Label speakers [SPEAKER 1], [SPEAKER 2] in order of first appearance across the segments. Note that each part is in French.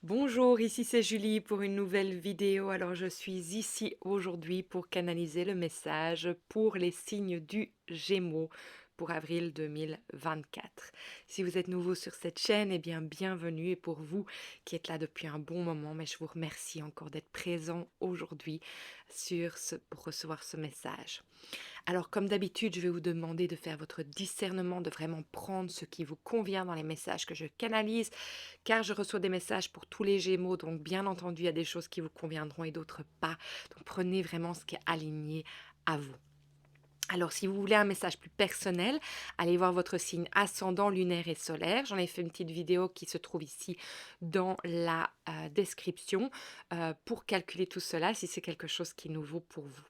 [SPEAKER 1] Bonjour, ici c'est Julie pour une nouvelle vidéo. Alors je suis ici aujourd'hui pour canaliser le message pour les signes du Gémeaux pour avril 2024. Si vous êtes nouveau sur cette chaîne, eh bien bienvenue, et pour vous qui êtes là depuis un bon moment, mais je vous remercie encore d'être présent aujourd'hui pour recevoir ce message. Alors, comme d'habitude, je vais vous demander de faire votre discernement, de vraiment prendre ce qui vous convient dans les messages que je canalise, car je reçois des messages pour tous les Gémeaux, donc bien entendu, il y a des choses qui vous conviendront et d'autres pas. Donc, prenez vraiment ce qui est aligné à vous. Alors, si vous voulez un message plus personnel, allez voir votre signe ascendant, lunaire et solaire. J'en ai fait une petite vidéo qui se trouve ici dans la description pour calculer tout cela, si c'est quelque chose qui est nouveau pour vous.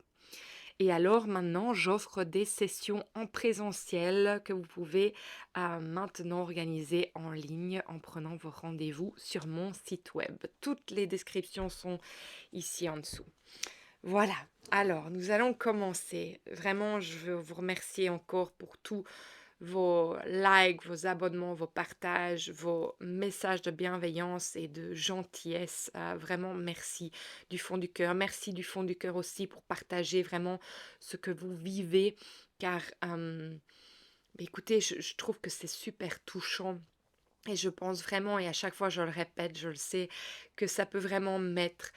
[SPEAKER 1] Et alors maintenant, j'offre des sessions en présentiel que vous pouvez maintenant organiser en ligne en prenant vos rendez-vous sur mon site web. Toutes les descriptions sont ici en dessous. Voilà, alors nous allons commencer. Vraiment, je veux vous remercier encore pour tous vos likes, vos abonnements, vos partages, vos messages de bienveillance et de gentillesse. Vraiment, merci du fond du cœur. Merci du fond du cœur aussi pour partager vraiment ce que vous vivez, car écoutez, je trouve que c'est super touchant. Et je pense vraiment, et à chaque fois je le répète, je le sais, que ça peut vraiment mettre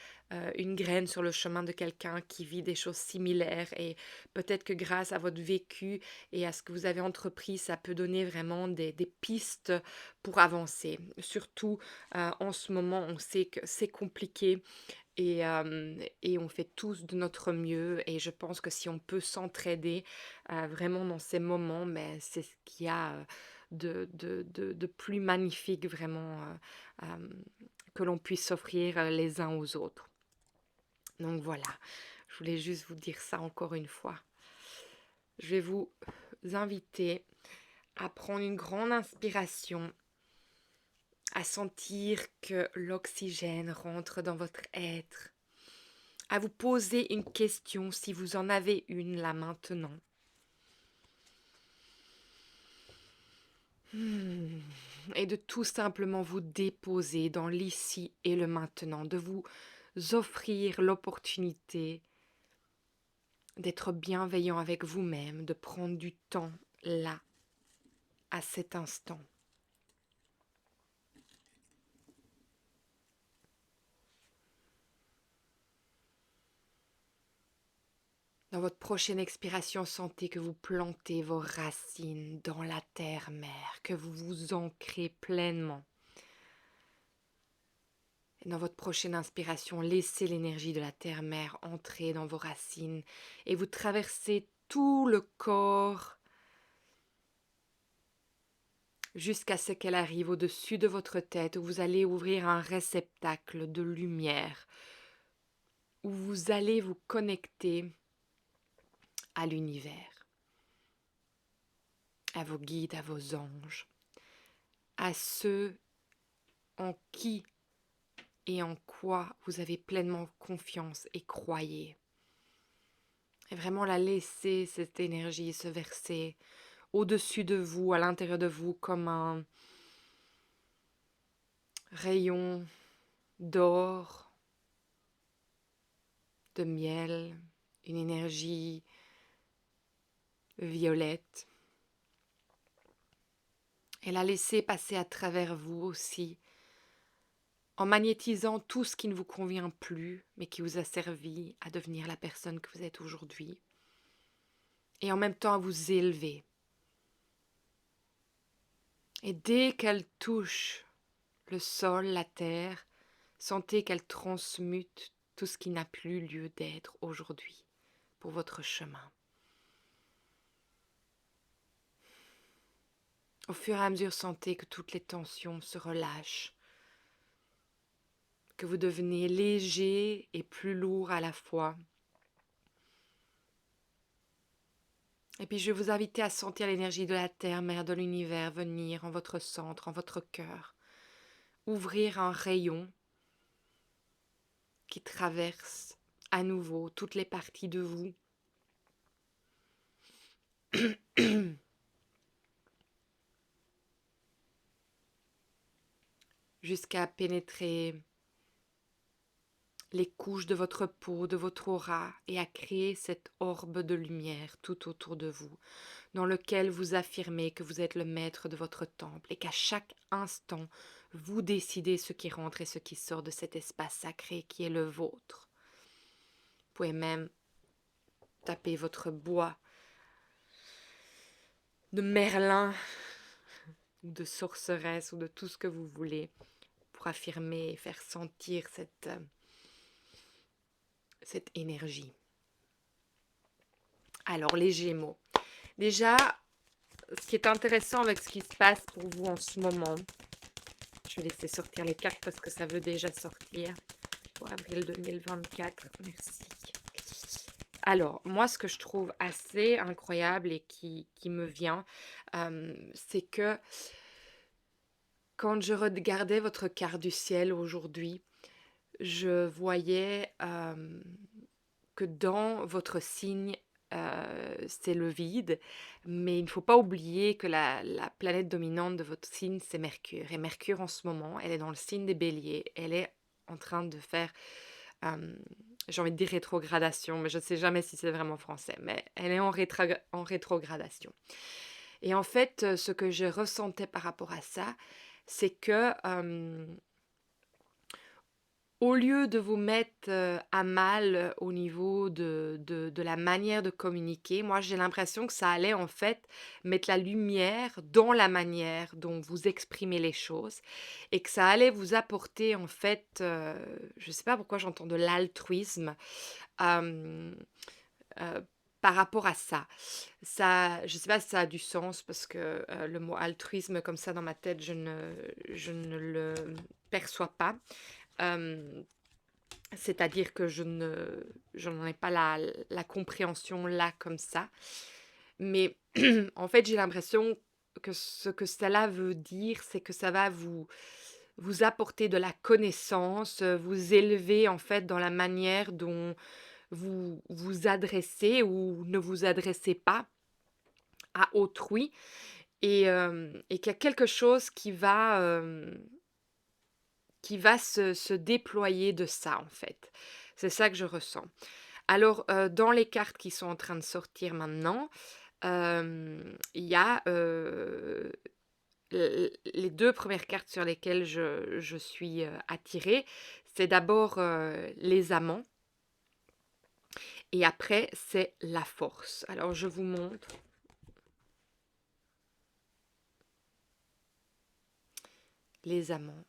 [SPEAKER 1] une graine sur le chemin de quelqu'un qui vit des choses similaires. Et peut-être que grâce à votre vécu et à ce que vous avez entrepris, ça peut donner vraiment des pistes pour avancer. Surtout en ce moment, on sait que c'est compliqué et on fait tous de notre mieux. Et je pense que si on peut s'entraider vraiment dans ces moments, mais c'est ce qu'il y a de plus magnifique vraiment que l'on puisse s'offrir les uns aux autres. Donc voilà, je voulais juste vous dire ça encore une fois. Je vais vous inviter à prendre une grande inspiration, à sentir que l'oxygène rentre dans votre être, à vous poser une question si vous en avez une là maintenant. Et de tout simplement vous déposer dans l'ici et le maintenant, de vous offrir l'opportunité d'être bienveillant avec vous-même, de prendre du temps là, à cet instant. Dans votre prochaine expiration, sentez que vous plantez vos racines dans la terre-mère, que vous vous ancrez pleinement. Et dans votre prochaine inspiration, laissez l'énergie de la terre-mère entrer dans vos racines et vous traversez tout le corps jusqu'à ce qu'elle arrive au-dessus de votre tête, où vous allez ouvrir un réceptacle de lumière, où vous allez vous connecter à l'univers, à vos guides, à vos anges, à ceux en qui et en quoi vous avez pleinement confiance et croyez. Et vraiment la laisser, cette énergie, se verser au-dessus de vous, à l'intérieur de vous, comme un rayon d'or, de miel, une énergie violette. Et la laisser passer à travers vous aussi, en magnétisant tout ce qui ne vous convient plus, mais qui vous a servi à devenir la personne que vous êtes aujourd'hui. Et en même temps à vous élever. Et dès qu'elle touche le sol, la terre, sentez qu'elle transmute tout ce qui n'a plus lieu d'être aujourd'hui pour votre chemin. Au fur et à mesure, sentez que toutes les tensions se relâchent, que vous devenez léger et plus lourd à la fois. Et puis je vais vous inviter à sentir l'énergie de la terre, mère de l'univers, venir en votre centre, en votre cœur. Ouvrir un rayon qui traverse à nouveau toutes les parties de vous. jusqu'à pénétrer les couches de votre peau, de votre aura, et à créer cette orbe de lumière tout autour de vous, dans lequel vous affirmez que vous êtes le maître de votre temple et qu'à chaque instant, vous décidez ce qui rentre et ce qui sort de cet espace sacré qui est le vôtre. Vous pouvez même taper votre bois de Merlin ou de sorceresse ou de tout ce que vous voulez pour affirmer et faire sentir cette énergie. Alors, les Gémeaux. Déjà, ce qui est intéressant avec ce qui se passe pour vous en ce moment, je vais laisser sortir les cartes parce que ça veut déjà sortir pour avril 2024. Merci. Alors, moi, ce que je trouve assez incroyable et qui me vient, c'est que quand je regardais votre carte du ciel aujourd'hui, je voyais que dans votre signe, c'est le vide, mais il ne faut pas oublier que la planète dominante de votre signe, c'est Mercure. Et Mercure, en ce moment, elle est dans le signe des Béliers. Elle est en train de faire, j'ai envie de dire rétrogradation, mais je ne sais jamais si c'est vraiment français, mais elle est en rétrogradation. Et en fait, ce que je ressentais par rapport à ça, c'est que au lieu de vous mettre à mal au niveau de la manière de communiquer, moi j'ai l'impression que ça allait en fait mettre la lumière dans la manière dont vous exprimez les choses et que ça allait vous apporter en fait, je ne sais pas pourquoi j'entends de l'altruisme, euh, euh, par rapport à ça. Je ne sais pas si ça a du sens parce que le mot altruisme comme ça dans ma tête, je ne le perçois pas. Euh, C'est-à-dire que je n'en ai pas la compréhension là comme ça. Mais en fait, j'ai l'impression que ce que cela veut dire, c'est que ça va vous apporter de la connaissance, vous élever en fait dans la manière dont vous vous adressez ou ne vous adressez pas à autrui et qu'il y a quelque chose qui va se déployer de ça, en fait. C'est ça que je ressens. Alors, dans les cartes qui sont en train de sortir maintenant, il y a les deux premières cartes sur lesquelles je suis attirée. C'est d'abord les amants et après, c'est la force. Alors, je vous montre les amants.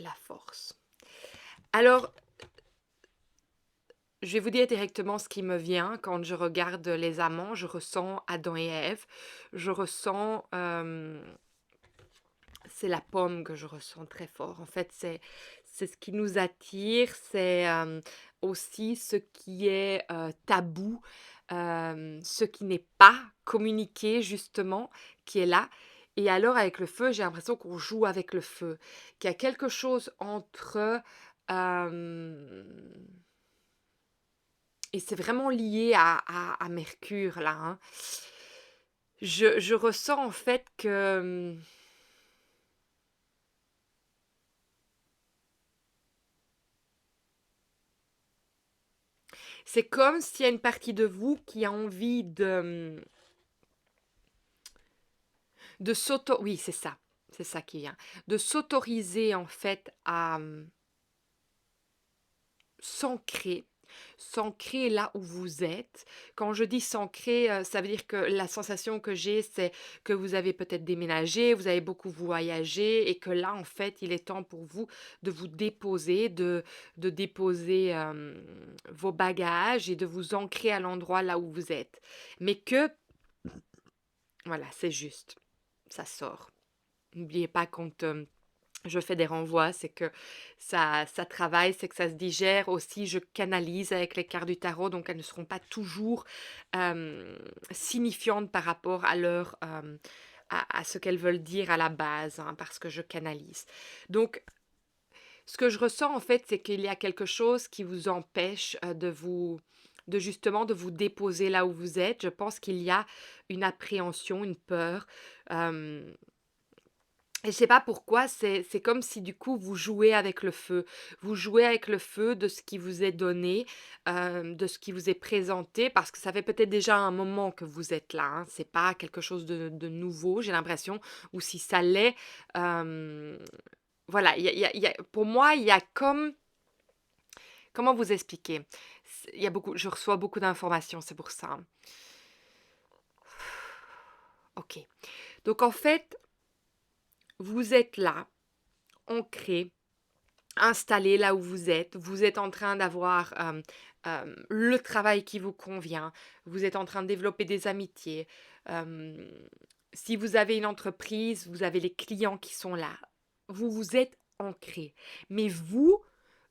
[SPEAKER 1] La force. Alors, je vais vous dire directement ce qui me vient quand je regarde les amants. Je ressens Adam et Ève. Je ressens... c'est la pomme que je ressens très fort. En fait, c'est ce qui nous attire. C'est aussi ce qui est tabou, ce qui n'est pas communiqué, justement, qui est là. Et alors, avec le feu, j'ai l'impression qu'on joue avec le feu. Qu'il y a quelque chose entre... et c'est vraiment lié à Mercure, là, hein. Je ressens en fait que c'est comme s'il y a une partie de vous qui a envie de s'auto... Oui, c'est ça qui vient. De s'autoriser en fait à s'ancrer, s'ancrer là où vous êtes. Quand je dis s'ancrer, ça veut dire que la sensation que j'ai, c'est que vous avez peut-être déménagé, vous avez beaucoup voyagé et que là, en fait, il est temps pour vous de vous déposer, de déposer vos bagages et de vous ancrer à l'endroit là où vous êtes. Mais que, voilà, c'est juste, ça sort. N'oubliez pas quand je fais des renvois, c'est que ça travaille, c'est que ça se digère. Aussi, je canalise avec les cartes du tarot, donc elles ne seront pas toujours signifiantes par rapport à à ce qu'elles veulent dire à la base, hein, parce que je canalise. Donc, ce que je ressens en fait, c'est qu'il y a quelque chose qui vous empêche de justement de vous déposer là où vous êtes. Je pense qu'il y a une appréhension, une peur. euh, et je sais pas pourquoi, c'est comme si du coup vous jouez avec le feu. Vous jouez avec le feu de ce qui vous est donné, de ce qui vous est présenté, parce que ça fait peut-être déjà un moment que vous êtes là, hein. C'est pas quelque chose de nouveau, j'ai l'impression, ou si ça l'est, hem, voilà, pour moi, il y a comme comment vous expliquer? Il y a beaucoup je reçois beaucoup d'informations, c'est pour ça, hein. OK. Donc en fait, vous êtes là, ancré, installé là où vous êtes en train d'avoir, le travail qui vous convient, vous êtes en train de développer des amitiés, hem, si vous avez une entreprise, vous avez les clients qui sont là. Vous êtes ancré. Mais vous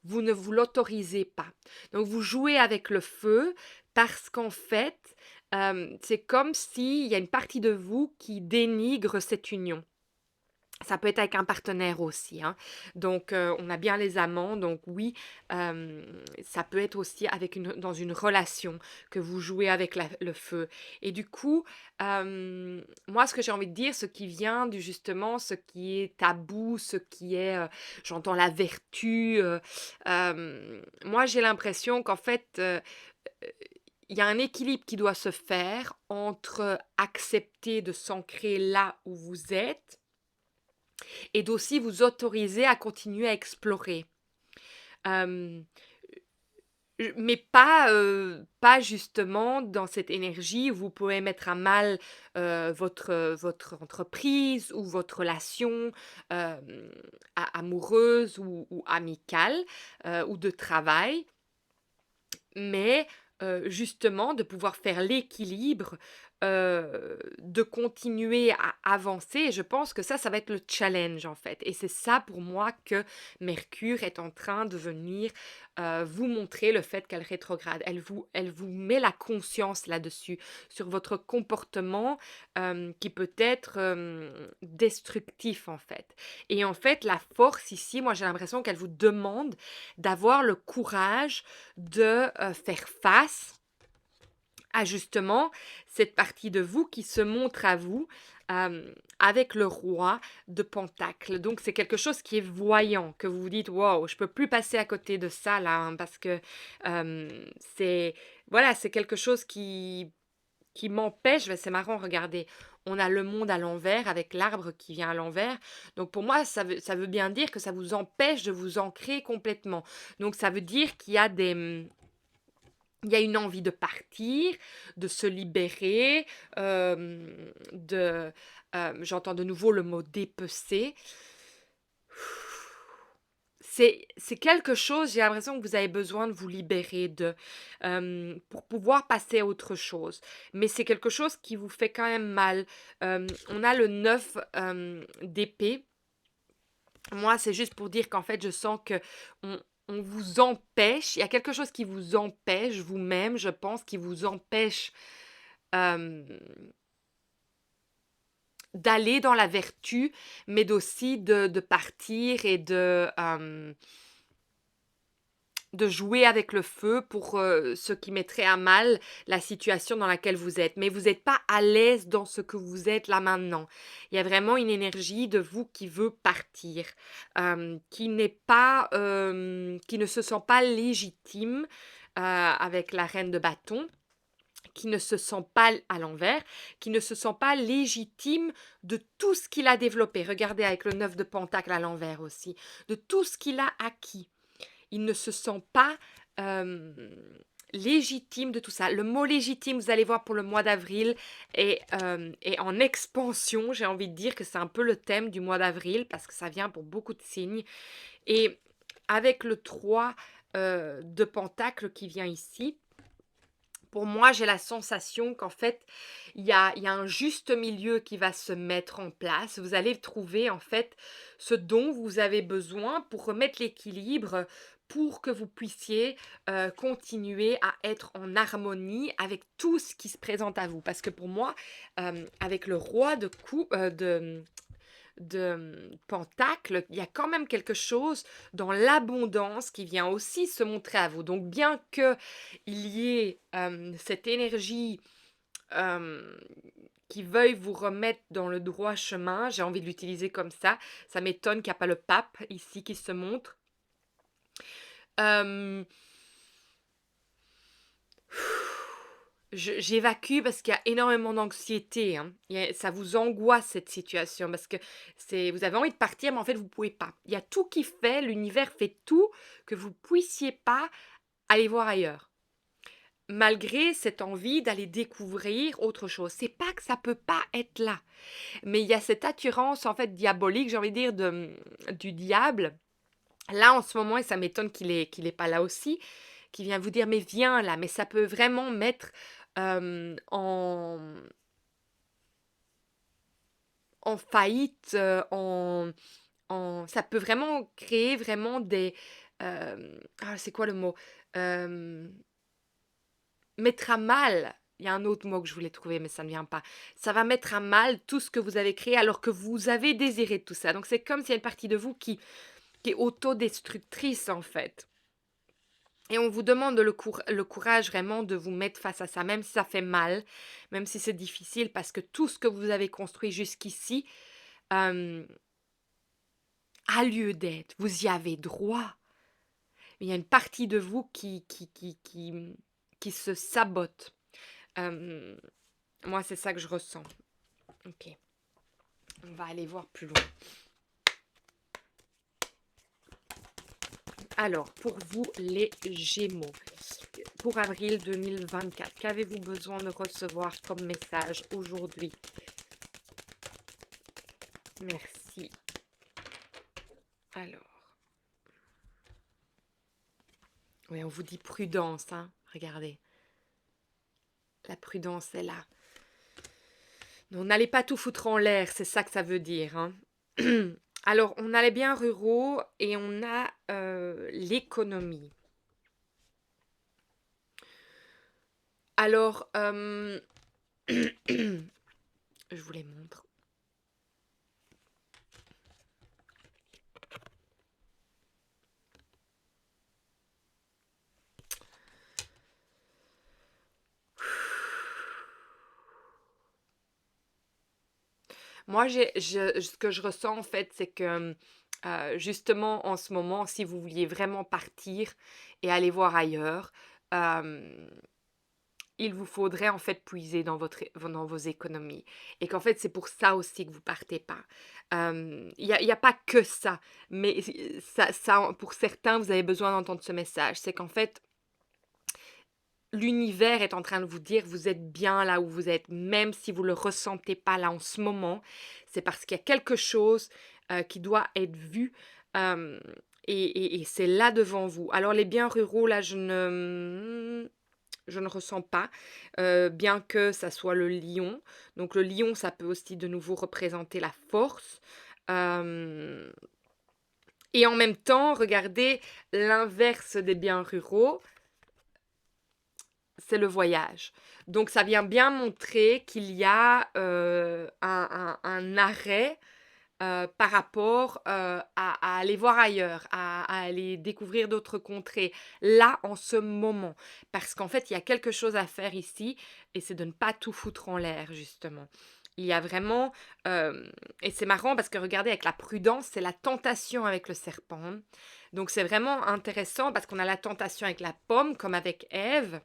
[SPEAKER 1] ne vous l'autorisez pas. Donc vous jouez avec le feu parce qu'en fait, c'est comme s'il y a une partie de vous qui dénigre cette union. Ça peut être avec un partenaire aussi, hein. Donc, on a bien les amants, donc oui, ça peut être aussi avec dans une relation que vous jouez avec le feu. Et du coup, moi, ce que j'ai envie de dire, ce qui vient du justement, ce qui est tabou, ce qui est, j'entends la vertu, moi, j'ai l'impression qu'en fait, il y a un équilibre qui doit se faire entre accepter de s'ancrer là où vous êtes et d'aussi vous autoriser à continuer à explorer. Hem, mais pas justement dans cette énergie où vous pouvez mettre à mal, votre entreprise ou votre relation, amoureuse ou amicale, ou de travail. Mais, justement de pouvoir faire l'équilibre, de continuer à avancer et je pense que ça va être le challenge en fait et c'est ça pour moi que Mercure est en train de venir, vous montrer le fait qu'elle rétrograde. Elle vous met la conscience là-dessus, sur votre comportement, qui peut être, destructif en fait et en fait la force ici, moi j'ai l'impression qu'elle vous demande d'avoir le courage de, faire face à justement cette partie de vous qui se montre à vous, avec le roi de Pentacles. Donc c'est quelque chose qui est voyant, que vous vous dites: «Waouh, je peux plus passer à côté de ça là, hein», parce que, c'est voilà, c'est quelque chose qui m'empêche c'est marrant, regardez, on a le monde à l'envers avec l'arbre qui vient à l'envers. Donc pour moi, ça veut bien dire que ça vous empêche de vous ancrer complètement. Donc ça veut dire qu'il y a il y a une envie de partir, de se libérer, j'entends de nouveau le mot dépecer. C'est quelque chose, j'ai l'impression que vous avez besoin de vous libérer pour pouvoir passer à autre chose. Mais c'est quelque chose qui vous fait quand même mal. On a le 9 d'épée. Moi, c'est juste pour dire qu'en fait, je sens que on vous empêche, il y a quelque chose qui vous empêche vous-même, je pense, qui vous empêche, hem, d'aller dans la vertu, mais d'aussi de partir et de jouer avec le feu pour, ce qui mettrait à mal la situation dans laquelle vous êtes. Mais vous n'êtes pas à l'aise dans ce que vous êtes là maintenant. Il y a vraiment une énergie de vous qui veut partir, qui n'est pas, qui ne se sent pas légitime, avec la reine de bâton, qui ne se sent pas à l'envers, qui ne se sent pas légitime de tout ce qu'il a développé. Regardez avec le 9 de pentacle à l'envers aussi, de tout ce qu'il a acquis. Il ne se sent pas, hem, légitime de tout ça. Le mot légitime, vous allez voir pour le mois d'avril est en expansion. J'ai envie de dire que c'est un peu le thème du mois d'avril parce que ça vient pour beaucoup de signes et avec le 3 de pentacle qui vient ici, pour moi, j'ai la sensation qu'en fait, il y a un juste milieu qui va se mettre en place. Vous allez trouver en fait ce dont vous avez besoin pour remettre l'équilibre, pour que vous puissiez, continuer à être en harmonie avec tout ce qui se présente à vous. Parce que pour moi, avec le roi Pentacle, il y a quand même quelque chose dans l'abondance qui vient aussi se montrer à vous. Donc bien qu'il y ait cette énergie euh, qui veuille vous remettre dans le droit chemin, j'ai envie de l'utiliser comme ça m'étonne qu'il n'y a pas le pape ici qui se montre. Euh, J'évacue parce qu'il y a énormément d'anxiété, hein. Ça vous angoisse cette situation parce que vous avez envie de partir, mais en fait vous pouvez pas. Il y a tout qui fait, l'univers fait tout que vous puissiez pas aller voir ailleurs. Malgré cette envie d'aller découvrir autre chose. C'est pas que ça peut pas être là, mais il y a cette attirance en fait diabolique, j'ai envie de dire, du diable. Là en ce moment, et ça m'étonne qu'il est pas là aussi, qui vient vous dire mais viens là, mais ça peut vraiment mettre en faillite, ça peut vraiment créer vraiment c'est quoi le mot? Hem, Mettre à mal, il y a un autre mot que je voulais trouver, mais ça ne vient pas. Ça va mettre à mal tout ce que vous avez créé alors que vous avez désiré tout ça. Donc c'est comme s'il y a une partie de vous qui est autodestructrice en fait. Et on vous demande le courage vraiment de vous mettre face à ça, même si ça fait mal, même si c'est difficile, parce que tout ce que vous avez construit jusqu'ici euh, a lieu d'être. Vous y avez droit. Il y a une partie de vous qui se sabote. Euh, Moi, c'est ça que je ressens. Ok, on va aller voir plus loin. Alors, pour vous, les Gémeaux, pour avril 2024, qu'avez-vous besoin de recevoir comme message aujourd'hui? Merci. Alors, oui, on vous dit prudence, hein. Regardez, la prudence est là. Non, n'allez pas tout foutre en l'air, c'est ça que ça veut dire, hein. Alors, on a les biens ruraux et on a l'économie. Alors, je vous les montre. Moi, ce que je ressens en fait, c'est que justement en ce moment, si vous vouliez vraiment partir et aller voir ailleurs, euh, il vous faudrait en fait puiser dans vos économies. Et qu'en fait, c'est pour ça aussi que vous partez pas. Il y a pas que ça, mais pour certains, vous avez besoin d'entendre ce message. C'est qu'en fait, l'univers est en train de vous dire vous êtes bien là où vous êtes, même si vous ne le ressentez pas là en ce moment. C'est parce qu'il y a quelque chose qui doit être vu. euh, et c'est là devant vous. Alors les biens ruraux, là, je ne ressens pas, bien que ça soit le lion. Donc le lion, ça peut aussi de nouveau représenter la force. Euh, et en même temps, regardez l'inverse des biens ruraux, c'est le voyage. Donc ça vient bien montrer qu'il y a un arrêt par rapport à aller voir ailleurs, à aller découvrir d'autres contrées, là, en ce moment. Parce qu'en fait, il y a quelque chose à faire ici, et c'est de ne pas tout foutre en l'air, justement. Il y a vraiment... et c'est marrant parce que regardez, avec la prudence, c'est la tentation avec le serpent. Donc c'est vraiment intéressant parce qu'on a la tentation avec la pomme, comme avec Ève,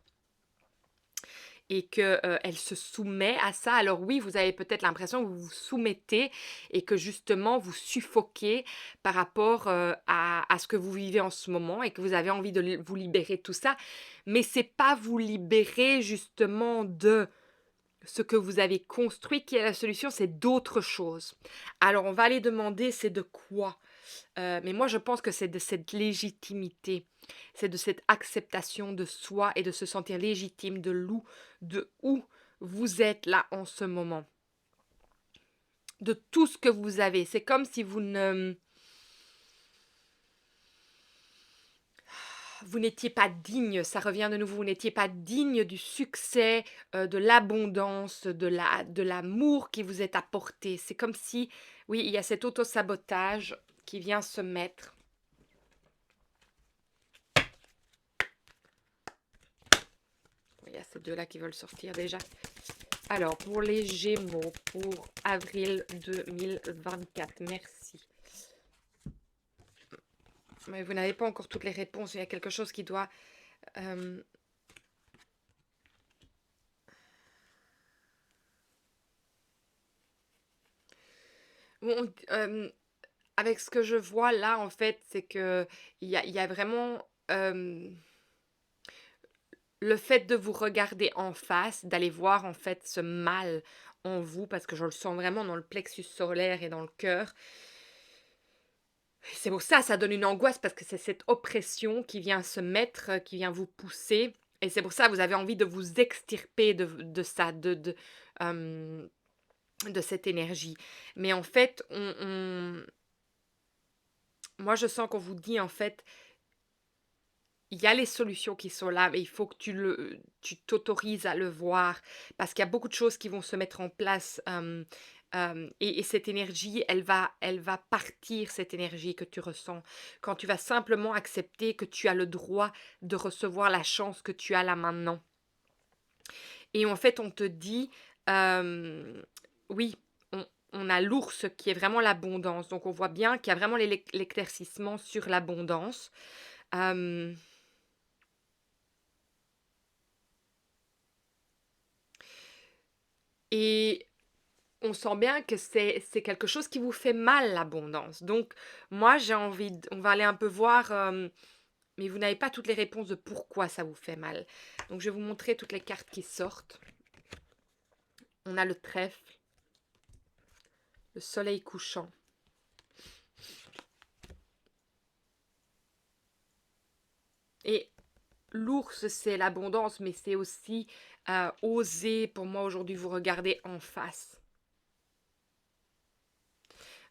[SPEAKER 1] et que, elle se soumet à ça. Alors oui, vous avez peut-être l'impression que vous vous soumettez et que justement vous suffoquez par rapport, à ce que vous vivez en ce moment et que vous avez envie de vous libérer de tout ça. Mais c'est pas vous libérer justement de ce que vous avez construit qui est la solution, c'est d'autres choses. Alors on va aller demander c'est de quoi? Mais moi je pense que c'est de cette légitimité, c'est de cette acceptation de soi et de se sentir légitime de où vous êtes là en ce moment, de tout ce que vous avez. C'est comme si vous ne vous n'étiez pas digne, ça revient de nouveau, vous n'étiez pas digne du succès, de l'abondance, de l'amour qui vous est apporté. C'est comme si, oui, il y a cet auto-sabotage qui vient se mettre. Il y a ces deux-là qui veulent sortir déjà. Alors, pour les Gémeaux, pour avril 2024, merci. Mais vous n'avez pas encore toutes les réponses, il y a quelque chose qui doit... Bon, avec ce que je vois là, en fait, c'est que il y a vraiment le fait de vous regarder en face, d'aller voir en fait ce mal en vous, parce que je le sens vraiment dans le plexus solaire et dans le cœur. C'est pour ça, ça donne une angoisse, parce que c'est cette oppression qui vient se mettre, qui vient vous pousser. Et c'est pour ça que vous avez envie de vous extirper de ça, de cette énergie. Mais en fait, moi, je sens qu'on vous dit, en fait, il y a les solutions qui sont là, mais il faut que tu t'autorises à le voir, parce qu'il y a beaucoup de choses qui vont se mettre en place, et cette énergie, elle va partir, cette énergie que tu ressens, quand tu vas simplement accepter que tu as le droit de recevoir la chance que tu as là maintenant. Et en fait, on te dit, oui, on a l'ours qui est vraiment l'abondance, donc on voit bien qu'il y a vraiment l'éclaircissement sur l'abondance. Hem Et on sent bien que c'est quelque chose qui vous fait mal, l'abondance. Donc moi, j'ai envie d on va aller un peu voir, mais vous n'avez pas toutes les réponses de pourquoi ça vous fait mal. Donc je vais vous montrer toutes les cartes qui sortent. On a le trèfle, le soleil couchant. Et l'ours, c'est l'abondance, mais c'est aussi, oser, pour moi, aujourd'hui, vous regarder en face.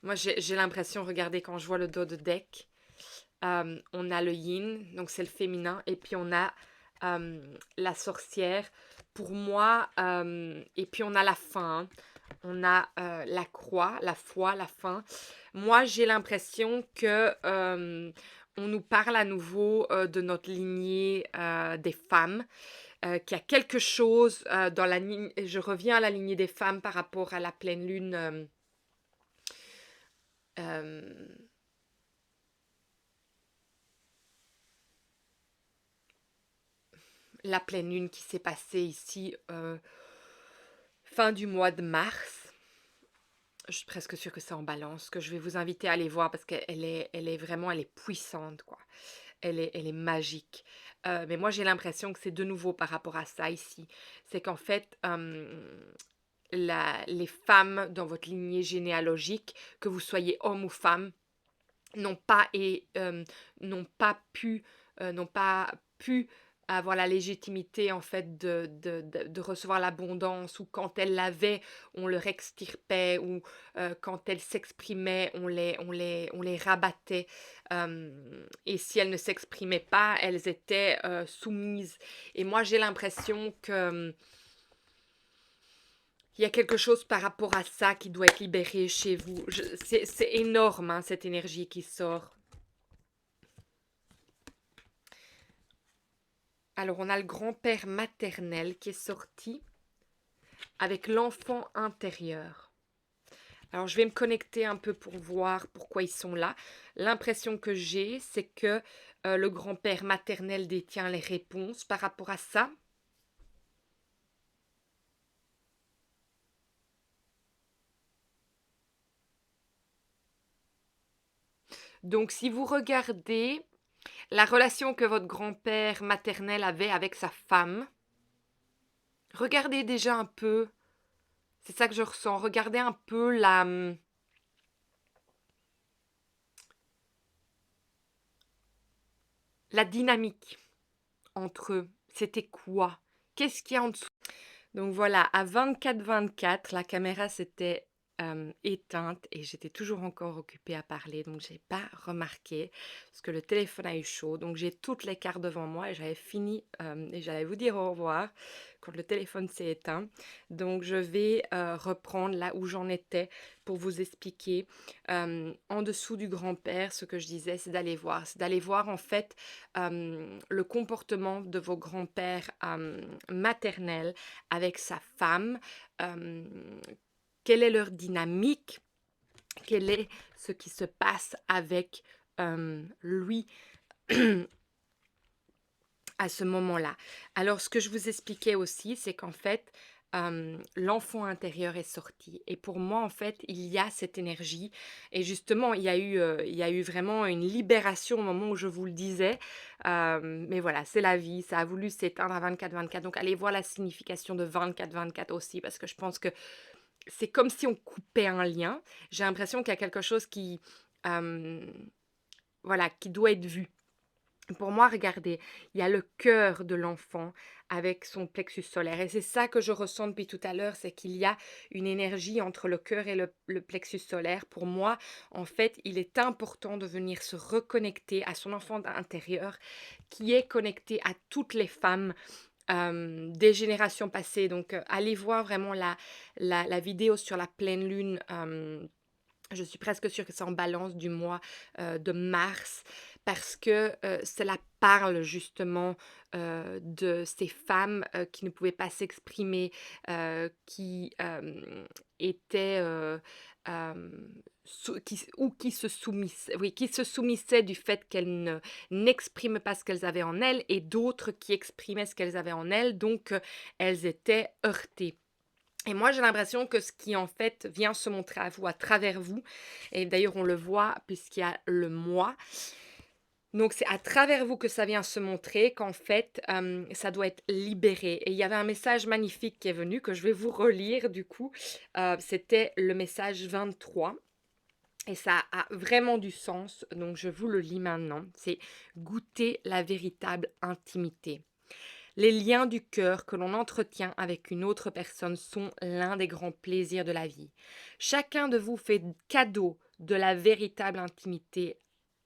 [SPEAKER 1] Moi, j'ai l'impression, regardez, quand je vois le dos de deck, on a le yin, donc c'est le féminin, et puis on a la sorcière, pour moi, et puis on a la fin, hein. On a la croix, la foi, la fin. Moi, j'ai l'impression que on nous parle à nouveau de notre lignée des femmes, qu'il y a quelque chose dans la ligne. Je reviens à la lignée des femmes par rapport à la pleine lune. Euh, la pleine lune qui s'est passée ici fin du mois de mars. Je suis presque sûre que c'est en balance, que je vais vous inviter à aller voir, parce elle est vraiment, elle est puissante, quoi. Elle est magique. Mais moi, j'ai l'impression que c'est de nouveau par rapport à ça ici. C'est qu'en fait, les femmes dans votre lignée généalogique, que vous soyez homme ou femme, n'ont pas, n'ont pas pu avoir la légitimité en fait de recevoir l'abondance, ou quand elles l'avaient, on leur extirpait, ou quand elles s'exprimaient, on les rabattait. Et si elles ne s'exprimaient pas, elles étaient soumises. Et moi, j'ai l'impression que il y a quelque chose par rapport à ça qui doit être libéré chez vous. C'est énorme, hein, cette énergie qui sort. Alors, on a le grand-père maternel qui est sorti avec l'enfant intérieur. Alors, je vais me connecter un peu pour voir pourquoi ils sont là. L'impression que j'ai, c'est que le grand-père maternel détient les réponses par rapport à ça. Donc, si vous regardez la relation que votre grand-père maternel avait avec sa femme, regardez déjà un peu, c'est ça que je ressens, regardez un peu la dynamique entre eux. C'était quoi? Qu'est-ce qu'il y a en dessous? Donc voilà, à 24-24, la caméra s'était éteinte et j'étais toujours encore occupée à parler, donc j'ai pas remarqué parce que le téléphone a eu chaud. Donc j'ai toutes les cartes devant moi et j'avais fini, et j'allais vous dire au revoir quand le téléphone s'est éteint. Donc je vais, reprendre là où j'en étais pour vous expliquer. En dessous du grand-père, ce que je disais, c'est d'aller voir. C'est d'aller voir en fait, le comportement de vos grands-pères, maternels avec sa femme. Hem, Quelle est leur dynamique? Quel est ce qui se passe avec, lui à ce moment-là? Alors ce que je vous expliquais aussi, c'est qu'en fait, l'enfant intérieur est sorti et pour moi, en fait, il y a cette énergie et justement, il y a eu vraiment une libération au moment où je vous le disais, mais voilà, c'est la vie, ça a voulu s'éteindre à 24-24 donc allez voir la signification de 24-24 aussi parce que je pense que c'est comme si on coupait un lien. J'ai l'impression qu'il y a quelque chose qui, hem, voilà, qui doit être vu. Pour moi, regardez, il y a le cœur de l'enfant avec son plexus solaire et c'est ça que je ressens depuis tout à l'heure, c'est qu'il y a une énergie entre le cœur et le plexus solaire. Pour moi, en fait, il est important de venir se reconnecter à son enfant intérieur qui est connecté à toutes les femmes, des générations passées. Donc, allez voir vraiment la vidéo sur la pleine lune, je suis presque sûre que c'est en Balance du mois, de mars parce que, cela parle justement, de ces femmes, qui ne pouvaient pas s'exprimer, qui, étaient, qui se soumissaient oui, qui se soumissaient du fait qu'elles ne n'expriment pas ce qu'elles avaient en elles et d'autres qui exprimaient ce qu'elles avaient en elles, donc elles étaient heurtées. Et moi, j'ai l'impression que ce qui, en fait, vient se montrer à vous, à travers vous et d'ailleurs on le voit puisqu'il y a le moi. Donc c'est à travers vous que ça vient se montrer qu'en fait, ça doit être libéré et il y avait un message magnifique qui est venu que je vais vous relire du coup, c'était le message 23 et ça a vraiment du sens, donc je vous le lis maintenant. C'est: «Goûter la véritable intimité». Les liens du cœur que l'on entretient avec une autre personne sont l'un des grands plaisirs de la vie. Chacun de vous fait cadeau de la véritable intimité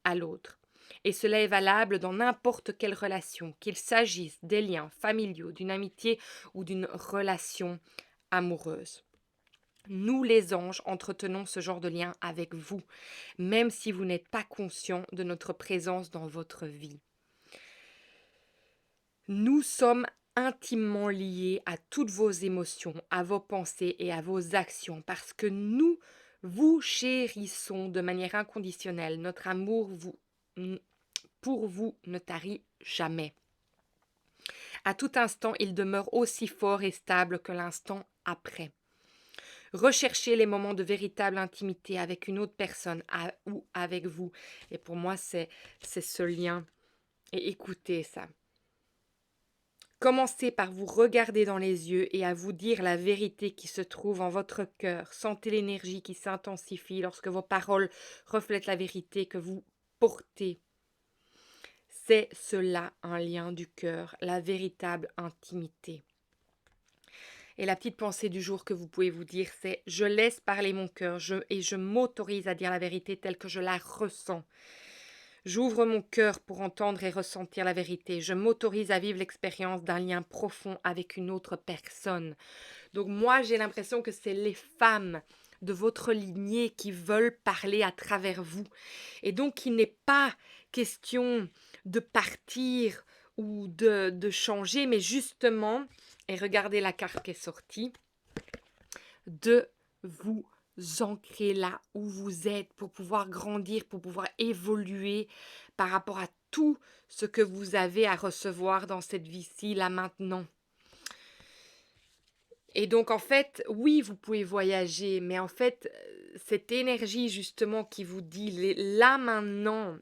[SPEAKER 1] à l'autre. Et cela est valable dans n'importe quelle relation, qu'il s'agisse des liens familiaux, d'une amitié ou d'une relation amoureuse. Nous, les anges, entretenons ce genre de lien avec vous, même si vous n'êtes pas conscient de notre présence dans votre vie. Nous sommes intimement liés à toutes vos émotions, à vos pensées et à vos actions parce que nous vous chérissons de manière inconditionnelle. Notre amour pour vous ne tarit jamais. À tout instant, il demeure aussi fort et stable que l'instant après. Recherchez les moments de véritable intimité avec une autre personne ou avec vous. Et pour moi, c'est ce lien. Et écoutez ça. Commencez par vous regarder dans les yeux et à vous dire la vérité qui se trouve en votre cœur. Sentez l'énergie qui s'intensifie lorsque vos paroles reflètent la vérité que vous portez. C'est cela un lien du cœur, la véritable intimité. Et la petite pensée du jour que vous pouvez vous dire, c'est: je laisse parler mon cœur et je m'autorise à dire la vérité telle que je la ressens. J'ouvre mon cœur pour entendre et ressentir la vérité. Je m'autorise à vivre l'expérience d'un lien profond avec une autre personne. Donc moi, j'ai l'impression que c'est les femmes de votre lignée qui veulent parler à travers vous. Et donc, il n'est pas question de partir ou de changer, mais justement, et regardez la carte qui est sortie, de vous ancrer là où vous êtes pour pouvoir grandir, pour pouvoir évoluer par rapport à tout ce que vous avez à recevoir dans cette vie-ci, là maintenant. Et donc en fait, oui, vous pouvez voyager, mais en fait, cette énergie justement qui vous dit là maintenant,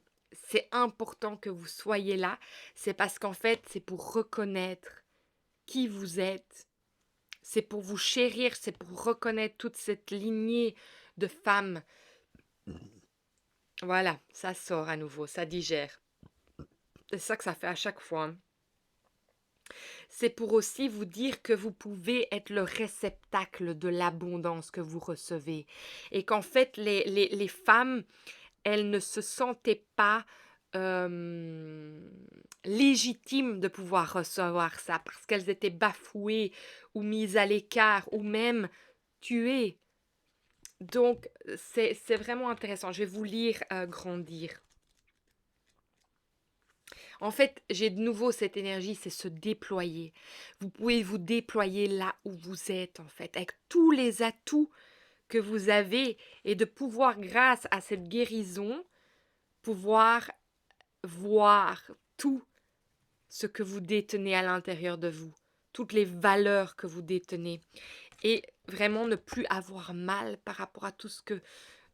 [SPEAKER 1] c'est important que vous soyez là, c'est parce qu'en fait, c'est pour reconnaître qui vous êtes, c'est pour vous chérir, c'est pour reconnaître toute cette lignée de femmes. Voilà, ça sort à nouveau, ça digère. C'est ça que ça fait à chaque fois, hein. C'est pour aussi vous dire que vous pouvez être le réceptacle de l'abondance que vous recevez et qu'en fait les femmes, elles ne se sentaient pas, hem, légitimes de pouvoir recevoir ça parce qu'elles étaient bafouées ou mises à l'écart ou même tuées. Donc c'est vraiment intéressant. Je vais vous lire, Grandir. En fait, j'ai de nouveau cette énergie, c'est se déployer. Vous pouvez vous déployer là où vous êtes, en fait, avec tous les atouts que vous avez et de pouvoir, grâce à cette guérison, pouvoir voir tout ce que vous détenez à l'intérieur de vous, toutes les valeurs que vous détenez et vraiment ne plus avoir mal par rapport à tout ce que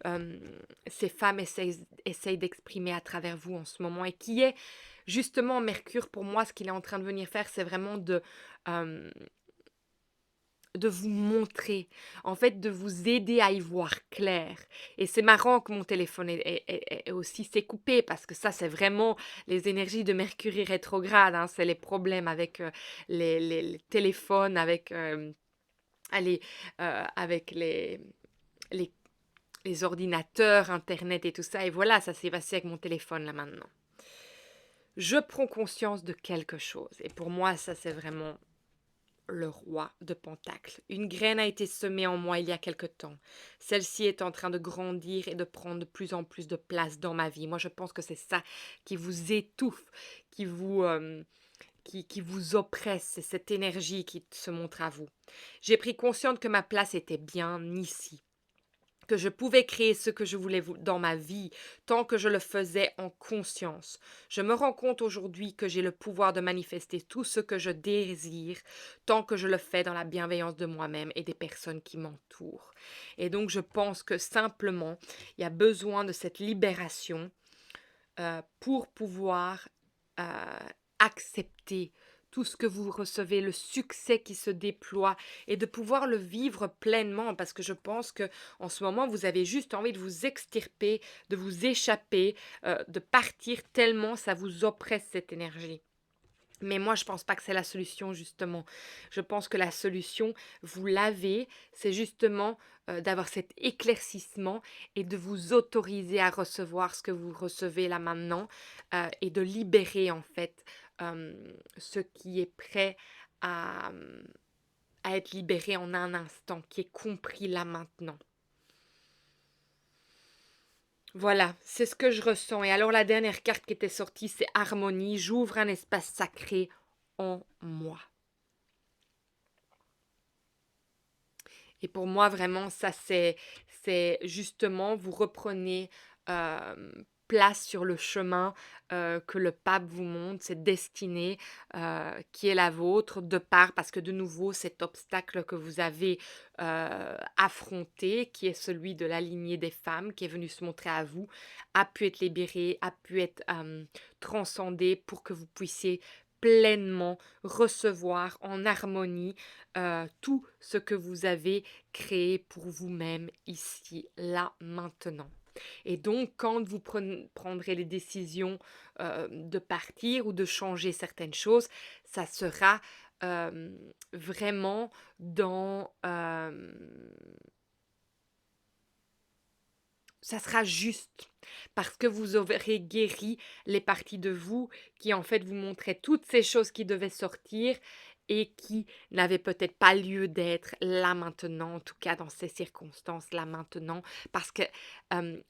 [SPEAKER 1] euh, ces femmes essayent d'exprimer à travers vous en ce moment et qui est justement Mercure pour moi, ce qu'il est en train de venir faire, c'est vraiment euh, de vous montrer, en fait, de vous aider à y voir clair. Et c'est marrant que mon téléphone est aussi s'est coupé parce que ça, c'est vraiment les énergies de Mercure rétrograde, hein, c'est les problèmes avec les téléphones, allez, avec les les ordinateurs, internet et tout ça. Et voilà, ça s'est passé avec mon téléphone là maintenant. Je prends conscience de quelque chose. Et pour moi, ça c'est vraiment le roi de Pentacles. Une graine a été semée en moi il y a quelque temps. Celle-ci est en train de grandir et de prendre de plus en plus de place dans ma vie. Moi, je pense que c'est ça qui vous étouffe, qui vous, qui vous oppresse. C'est cette énergie qui se montre à vous. J'ai pris conscience que ma place était bien ici, que je pouvais créer ce que je voulais dans ma vie, tant que je le faisais en conscience. Je me rends compte aujourd'hui que j'ai le pouvoir de manifester tout ce que je désire, tant que je le fais dans la bienveillance de moi-même et des personnes qui m'entourent. Et donc je pense que simplement, il y a besoin de cette libération pour pouvoir euh, accepter tout ce que vous recevez, le succès qui se déploie et de pouvoir le vivre pleinement parce que je pense que en ce moment vous avez juste envie de vous extirper, de vous échapper, de partir tellement ça vous oppresse cette énergie. Mais moi, je pense pas que c'est la solution, justement. Je pense que la solution, vous l'avez, c'est justement d'avoir cet éclaircissement et de vous autoriser à recevoir ce que vous recevez là maintenant et de libérer, en fait, euh, ce qui est prêt à, à être libéré en un instant, qui est compris là maintenant. Voilà, c'est ce que je ressens. Et alors, la dernière carte qui était sortie, c'est Harmonie. J'ouvre un espace sacré en moi. Et pour moi, vraiment, ça, c'est justement, vous reprenez euh, place sur le chemin que le pape vous montre, cette destinée qui est la vôtre, de part, parce que de nouveau, cet obstacle que vous avez affronté, qui est celui de la lignée des femmes, qui est venu se montrer à vous, a pu être libéré, a pu être transcendé pour que vous puissiez pleinement recevoir en harmonie tout ce que vous avez créé pour vous-même ici, là, maintenant. Et donc, quand vous prendrez les décisions de partir ou de changer certaines choses, ça sera euh, vraiment dans... ça sera juste parce que vous aurez guéri les parties de vous qui en fait vous montraient toutes ces choses qui devaient sortir et qui n'avaient peut-être pas lieu d'être là maintenant, en tout cas dans ces circonstances là maintenant, parce que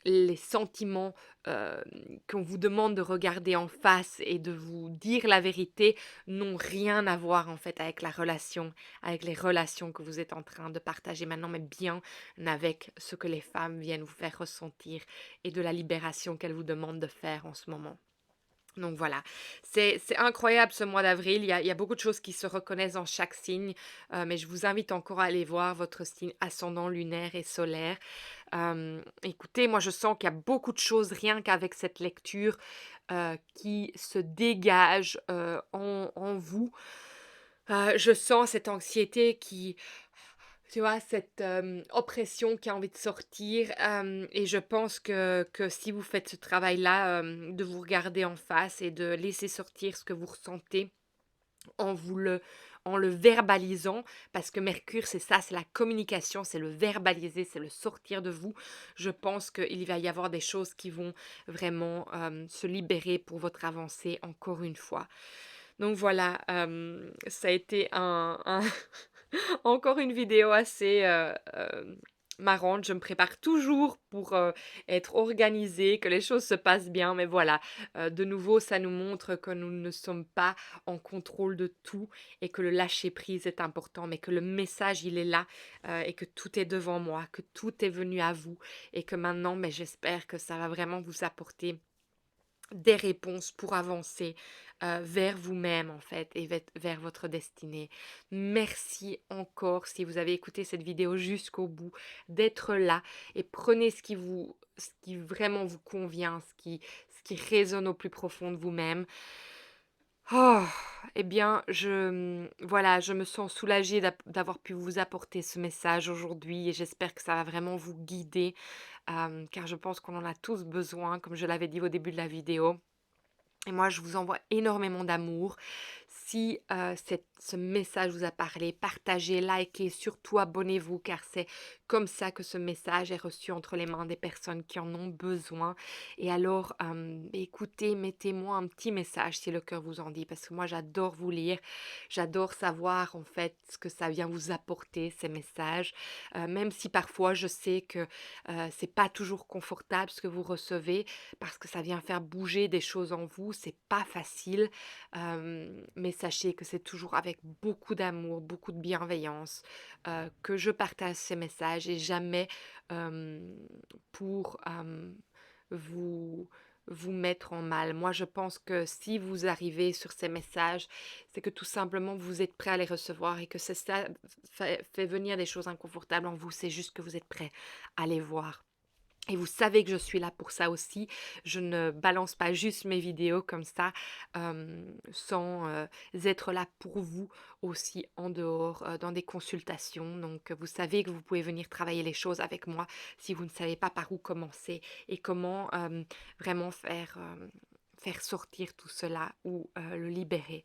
[SPEAKER 1] les sentiments euh, qu'on vous demande de regarder en face et de vous dire la vérité n'ont rien à voir en fait avec la relation, avec les relations que vous êtes en train de partager maintenant, mais bien avec ce que les femmes viennent vous faire ressentir et de la libération qu'elles vous demandent de faire en ce moment. Donc voilà, c'est incroyable ce mois d'avril, il y a beaucoup de choses qui se reconnaissent dans chaque signe, mais je vous invite encore à aller voir votre signe ascendant lunaire et solaire. Écoutez, moi je sens qu'il y a beaucoup de choses rien qu'avec cette lecture qui se dégagent en vous. Je sens cette anxiété qui, tu vois, cette oppression qui a envie de sortir. Et je pense que si vous faites ce travail-là, de vous regarder en face et de laisser sortir ce que vous ressentez, en vous le en le verbalisant parce que Mercure, c'est ça, c'est la communication, c'est le verbaliser, c'est le sortir de vous. Je pense qu'il va y avoir des choses qui vont vraiment, se libérer pour votre avancée encore une fois. Donc voilà, ça a été un encore une vidéo assez, marrante. Je me prépare toujours pour, être organisée, que les choses se passent bien, mais voilà, de nouveau, ça nous montre que nous ne sommes pas en contrôle de tout et que le lâcher prise est important, mais que le message, il est là, et que tout est devant moi, que tout est venu à vous et que maintenant, mais j'espère que ça va vraiment vous apporter des réponses pour avancer, vers vous-même en fait et vers votre destinée. Merci encore si vous avez écouté cette vidéo jusqu'au bout, d'être là et prenez ce qui vraiment vous convient, ce qui résonne au plus profond de vous-même. Oh! Eh bien, voilà, je me sens soulagée d'avoir pu vous apporter ce message aujourd'hui et j'espère que ça va vraiment vous guider, car je pense qu'on en a tous besoin, comme je l'avais dit au début de la vidéo. Et moi, je vous envoie énormément d'amour. Si ce message vous a parlé, partagez, likez, surtout abonnez-vous car c'est comme ça que ce message est reçu entre les mains des personnes qui en ont besoin. Et alors, écoutez, mettez-moi un petit message si le cœur vous en dit parce que moi, j'adore vous lire. J'adore savoir en fait ce que ça vient vous apporter, ces messages. Même si parfois, je sais que c'est pas toujours confortable ce que vous recevez parce que ça vient faire bouger des choses en vous, c'est pas facile, mais sachez que c'est toujours avec beaucoup d'amour, beaucoup de bienveillance, que je partage ces messages et jamais, hem, pour, vous vous mettre en mal. Moi, je pense que si vous arrivez sur ces messages, c'est que tout simplement vous êtes prêt à les recevoir et que c'est ça fait venir des choses inconfortables en vous, c'est juste que vous êtes prêt à les voir. Et vous savez que je suis là pour ça aussi. Je ne balance pas juste mes vidéos comme ça, sans, être là pour vous aussi en dehors, dans des consultations. Donc, vous savez que vous pouvez venir travailler les choses avec moi si vous ne savez pas par où commencer et comment, vraiment faire sortir tout cela ou, le libérer.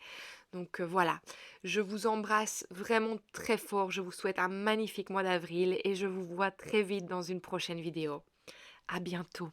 [SPEAKER 1] Donc, voilà, je vous embrasse vraiment très fort. Je vous souhaite un magnifique mois d'avril et je vous vois très vite dans une prochaine vidéo. À bientôt.